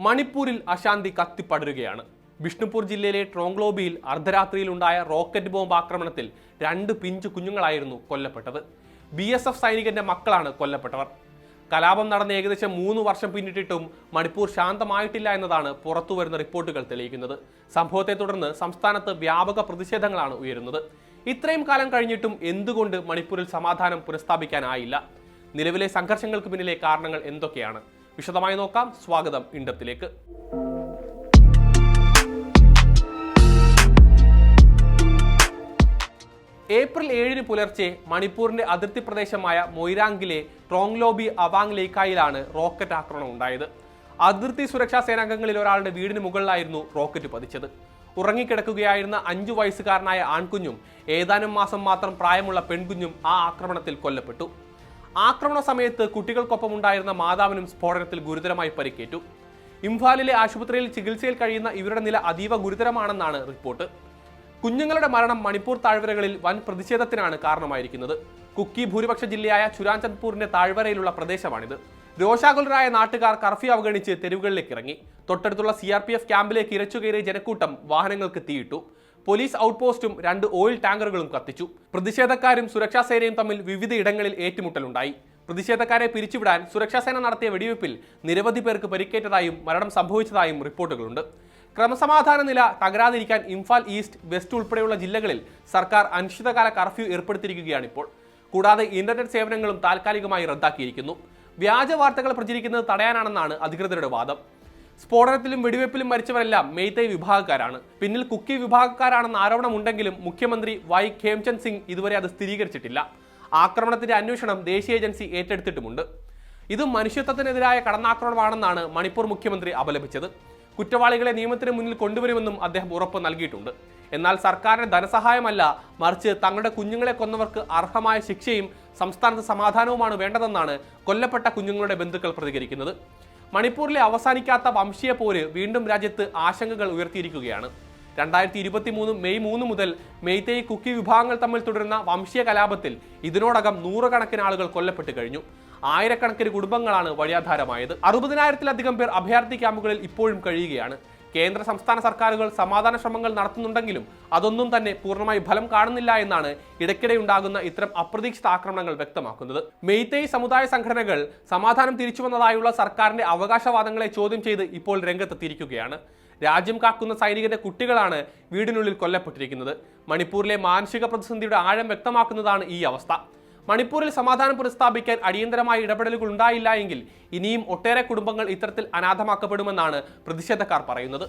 മണിപ്പൂരിൽ അശാന്തി കത്തിപ്പടരുകയാണ്. ബിഷ്ണുപൂർ ജില്ലയിലെ ട്രോങ്ലോബിയിൽ അർദ്ധരാത്രിയിലുണ്ടായ rocket bomb ആക്രമണത്തിൽ 2 പിഞ്ചു കുഞ്ഞുങ്ങളായിരുന്നു കൊല്ലപ്പെട്ടത്. BSF സൈനികന്റെ മക്കളാണ് കൊല്ലപ്പെട്ടവർ. കലാപം നടന്ന് ഏകദേശം 3 വർഷം പിന്നിട്ടിട്ടും മണിപ്പൂർ ശാന്തമായിട്ടില്ല എന്നതാണ് പുറത്തുവരുന്ന റിപ്പോർട്ടുകൾ തെളിയിക്കുന്നത്. സംഭവത്തെ തുടർന്ന് സംസ്ഥാനത്ത് വ്യാപക പ്രതിഷേധങ്ങളാണ് ഉയരുന്നത്. ഇത്രയും കാലം കഴിഞ്ഞിട്ടും എന്തുകൊണ്ട് മണിപ്പൂരിൽ സമാധാനം പുനഃസ്ഥാപിക്കാനായില്ല? നിലവിലെ സംഘർഷങ്ങൾക്ക് പിന്നിലെ കാരണങ്ങൾ എന്തൊക്കെയാണ്? വിശദമായി നോക്കാം. സ്വാഗതം ഇൻഡെപ്തിലേക്ക്. ഏപ്രിൽ 7 പുലർച്ചെ മണിപ്പൂരിന്റെ അതിർത്തി പ്രദേശമായ മൊയ്രാംഗിലെ ട്രോങ്ലോബി അവാങ് ലേക്കായിലാണ് റോക്കറ്റ് ആക്രമണം ഉണ്ടായത്. അതിർത്തി സുരക്ഷാ സേനാംഗങ്ങളിൽ ഒരാളുടെ വീടിന് മുകളിലായിരുന്നു റോക്കറ്റ് പതിച്ചത്. ഉറങ്ങിക്കിടക്കുകയായിരുന്ന 5 വയസ്സുകാരനായ ആൺകുഞ്ഞും ഏതാനും മാസം മാത്രം പ്രായമുള്ള പെൺകുഞ്ഞും ആ ആക്രമണത്തിൽ കൊല്ലപ്പെട്ടു. ആക്രമണ സമയത്ത് കുട്ടികൾക്കൊപ്പം ഉണ്ടായിരുന്ന മാതാവിനും സ്ഫോടനത്തിൽ ഗുരുതരമായി പരിക്കേറ്റു. ഇംഫാലിലെ ആശുപത്രിയിൽ ചികിത്സയിൽ കഴിയുന്ന ഇവരുടെ നില അതീവ ഗുരുതരമാണെന്നാണ് റിപ്പോർട്ട്. കുഞ്ഞുങ്ങളുടെ മരണം മണിപ്പൂർ താഴ്വരകളിൽ വൻ പ്രതിഷേധത്തിനാണ് കാരണമായിരിക്കുന്നത്. കുക്കി ഭൂരിപക്ഷ ജില്ലയായ ചുരാചന്ദ്പൂരിന്റെ താഴ്വരയിലുള്ള പ്രദേശമാണിത്. രോഷാകുലരായ നാട്ടുകാർ കർഫ്യൂ അവഗണിച്ച് തെരുവുകളിലേക്ക് ഇറങ്ങി. തൊട്ടടുത്തുള്ള CRPF ക്യാമ്പിലേക്ക് ഇരച്ചുകയറിയ ജനക്കൂട്ടം വാഹനങ്ങൾക്ക് തീയിട്ടു. പോലീസ് ഔട്ട്പോസ്റ്റും 2 ഓയിൽ ടാങ്കറുകളും കത്തിച്ചു. പ്രതിഷേധക്കാരും സുരക്ഷാ സേനയും തമ്മിൽ വിവിധ ഇടങ്ങളിൽ ഏറ്റുമുട്ടലുണ്ടായി. പ്രതിഷേധക്കാരെ പിരിച്ചുവിടാൻ സുരക്ഷാ സേന നടത്തിയ വെടിവയ്പിൽ നിരവധി പേർക്ക് പരിക്കേറ്റതായും മരണം സംഭവിച്ചതായും റിപ്പോർട്ടുകളുണ്ട്. ക്രമസമാധാന നില തകരാതിരിക്കാൻ ഇംഫാൽ ഈസ്റ്റ്, വെസ്റ്റ് ഉൾപ്പെടെയുള്ള ജില്ലകളിൽ സർക്കാർ അനിശ്ചിതകാല കർഫ്യൂ ഏർപ്പെടുത്തിയിരിക്കുകയാണിപ്പോൾ. കൂടാതെ ഇന്റർനെറ്റ് സേവനങ്ങളും താൽക്കാലികമായി റദ്ദാക്കിയിരിക്കുന്നു. വ്യാജ വാർത്തകൾ പ്രചരിക്കുന്നത് തടയാനാണെന്നാണ് അധികൃതരുടെ വാദം. സ്ഫോടനത്തിലും വെടിവെപ്പിലും മരിച്ചവരെല്ലാം മെയ്തേയ് വിഭാഗക്കാരാണ്. പിന്നിൽ കുക്കി വിഭാഗക്കാരാണെന്ന ആരോപണമുണ്ടെങ്കിലും മുഖ്യമന്ത്രി വൈ ഖേംചന്ദ് സിംഗ് ഇതുവരെ അത് സ്ഥിരീകരിച്ചിട്ടില്ല. ആക്രമണത്തിന്റെ അന്വേഷണം ദേശീയ ഏജൻസി ഏറ്റെടുത്തിട്ടുമുണ്ട്. ഇത് മനുഷ്യത്വത്തിനെതിരായ കടന്നാക്രമണമാണെന്നാണ് മണിപ്പൂർ മുഖ്യമന്ത്രി അപലപിച്ചത്. കുറ്റവാളികളെ നിയമത്തിന് മുന്നിൽ കൊണ്ടുവരുമെന്നും അദ്ദേഹം ഉറപ്പ് നൽകിയിട്ടുണ്ട്. എന്നാൽ സർക്കാരിന്റെ ധനസഹായമല്ല, മറിച്ച് തങ്ങളുടെ കുഞ്ഞുങ്ങളെ കൊന്നവർക്ക് അർഹമായ ശിക്ഷയും സംസ്ഥാനത്ത് സമാധാനവുമാണ് വേണ്ടതെന്നാണ് കൊല്ലപ്പെട്ട കുഞ്ഞുങ്ങളുടെ ബന്ധുക്കൾ പ്രതികരിക്കുന്നത്. മണിപ്പൂരിലെ അവസാനിക്കാത്ത വംശീയ പോര് വീണ്ടും രാജ്യത്ത് ആശങ്കകൾ ഉയർത്തിയിരിക്കുകയാണ്. 2023 മെയ് 3 മുതൽ മെയ്തേയ്, കുക്കി വിഭാഗങ്ങൾ തമ്മിൽ തുടരുന്ന വംശീയ കലാപത്തിൽ ഇതിനോടകം 100 കണക്കിന് ആളുകൾ കൊല്ലപ്പെട്ടു കഴിഞ്ഞു. ആയിരക്കണക്കിന് കുടുംബങ്ങളാണ് വഴിയാധാരമായത്. 60,000-ലധികം പേർ അഭയാർത്ഥി ക്യാമ്പുകളിൽ ഇപ്പോഴും കഴിയുകയാണ്. കേന്ദ്ര സംസ്ഥാന സർക്കാരുകൾ സമാധാന ശ്രമങ്ങൾ നടത്തുന്നുണ്ടെങ്കിലും അതൊന്നും തന്നെ പൂർണ്ണമായി ഫലം കാണുന്നില്ല എന്നാണ് ഇടയ്ക്കിടെ ഉണ്ടാകുന്ന ഇത്തരം അപ്രതീക്ഷിത ആക്രമണങ്ങൾ വ്യക്തമാക്കുന്നത്. മെയ്തേയ് സമുദായ സംഘടനകൾ സമാധാനം തിരിച്ചുവന്നതായുള്ള സർക്കാരിന്റെ അവകാശവാദങ്ങളെ ചോദ്യം ചെയ്ത് ഇപ്പോൾ രംഗത്തെത്തിയിരിക്കുകയാണ്. രാജ്യം കാക്കുന്ന സൈനികന്റെ കുട്ടികളാണ് വീടിനുള്ളിൽ കൊല്ലപ്പെട്ടിരിക്കുന്നത്. മണിപ്പൂരിലെ മാനസിക പ്രതിസന്ധിയുടെ ആഴം വ്യക്തമാക്കുന്നതാണ് ഈ അവസ്ഥ. മണിപ്പൂരിൽ സമാധാനം പുനഃസ്ഥാപിക്കാൻ അടിയന്തരമായ ഇടപെടലുകൾ ഉണ്ടായില്ല എങ്കിൽ ഇനിയും ഒട്ടേറെ കുടുംബങ്ങൾ ഇത്തരത്തിൽ അനാഥമാക്കപ്പെടുമെന്നാണ് പ്രതിഷേധക്കാർ പറയുന്നത്.